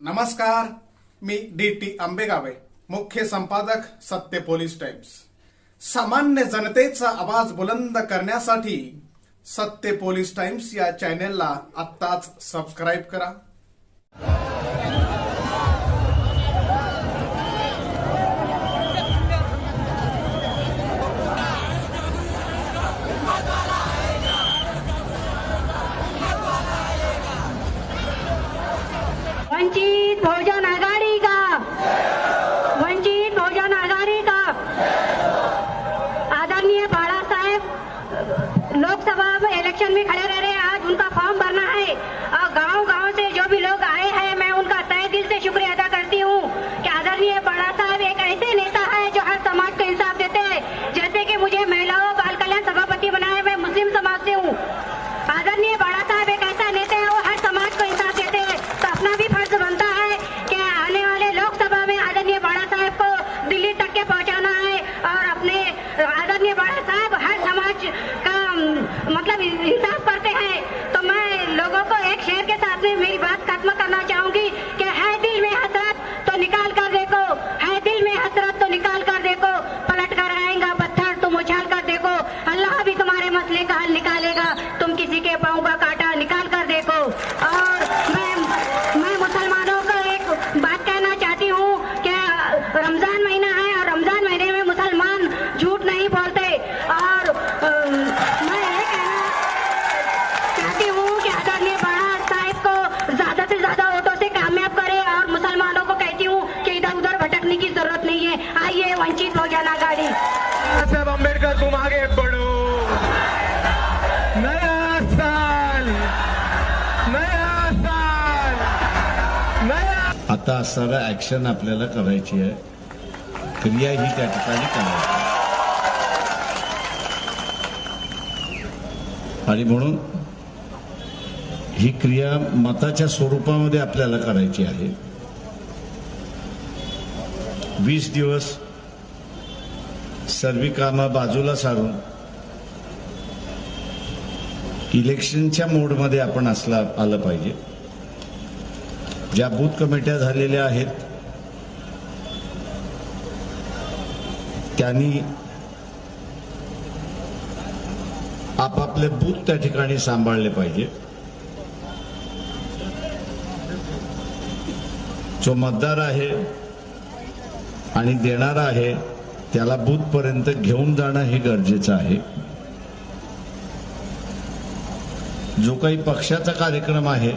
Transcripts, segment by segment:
नमस्कार, मी डी.टी. आंबेगावे, मुख्य संपादक सत्य पोलीस टाइम्स। सामान्य जनतेचा आवाज बुलंद करण्यासाठी सत्य पोलीस टाइम्स या चॅनेलला आत्ताच सबस्क्राइब करा। वंचित बहुजन आघाड़ी का, वंचित बहुजन आघाड़ी का आदरणीय बाला साहेब लोकसभा इलेक्शन में खड़े रह रहे हैं। आज उनका फॉर्म भरना है और गांव-गांव से जो भी लोग आए हैं, मैं उनका तहे दिल से शुक्रिया अदा करती हूँ कि आदरणीय बाला साहेब एक ऐसे नेता है जो हर समाज को इंसाफ देते हैं। जैसे कि मुझे महिलाओं बाल कल्याण सभापति बनाया, मैं मुस्लिम समाज से हूँ। आदरणीय बाला साहेब एक ऐसा नेता है, वो हर समाज को इंसाफ देते हैं, तो अपना भी फर्ज बनता है कि आने वाले लोकसभा में आदरणीय बाला साहेब को दिल्ली तक के पहुंचाना है और अपने आदरणीय बाला साहेब हर समाज का मतलब इंसाफ करते हैं। तो मैं लोगों को एक शेर के साथ में मेरी बात खत्म करना चाहूंगी कि है दिल में हसरत तो निकाल कर देखो, है दिल में हसरत तो निकाल कर देखो, पलट कर आएगा पत्थर तुम उछाल कर देखो, अल्लाह भी तुम्हारे मसले का हल निकालेगा, तुम किसी के पांव का कांटा निकाल कर देखो। और मैं मुसलमानों को एक बात कहना चाहती हूँ कि रमजान महीना है और रमजान महीने में मुसलमान झूठ नहीं बोलते। और मैं ये कहना चाहती हूँ कि आदरणीय बाला साहेब को ज्यादा से ज्यादा वोटों से कामयाब करे और मुसलमानों को कहती हूँ कि इधर उधर भटकने की जरूरत नहीं है। आइए वंचित बहुजन आघाड़ी। साहब अंबेडकर तुम आगे बढ़ो। नया साल, नया साल, नया। आता असणारं ऍक्शन आपल्याला करायची आहे, क्रिया ही त्या ठिकाणी करायची आहे। आणि म्हणून ही क्रिया मताच्या स्वरूपामध्ये आपल्याला करायची आहे। 20 दिवस सर्व कामं बाजूला सारून इलेक्शनच्या मोडमध्ये आपण आलं पाहिजे। ज्या बूथ कमिट्या झालेल्या आहेत त्यांनी आपापले बूथ त्या ठिकाणी सांभाळले पाहिजे। जो मतदार आहे आणि देणारा आहे त्याला बूथ पर्यंत घेऊन जाणं हे गरजेचं आहे। जो काही पक्षाचा कार्यक्रम आहे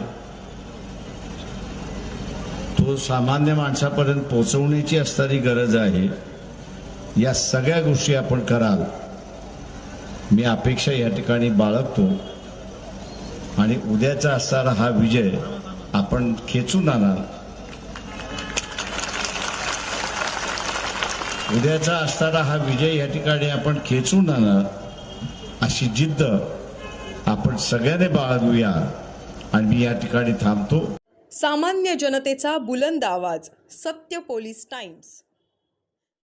तो सामान्य माणसापर्यंत पोहोचवण्याची असणारी गरज आहे। या सगळ्या गोष्टी आपण कराल मी अपेक्षा या ठिकाणी बाळगतो आणि उद्याचा असणारा हा विजय आपण खेचून आणाल। उद्याचा असणारा हा विजय या ठिकाणी आपण खेचून आणाल अशी जिद्द आपण सगळ्यांनी बाळगूया। आणि मी या ठिकाणी थांबतो। सामान्य जनतेचा बुलंद आवाज, सत्य पोलीस टाइम्स।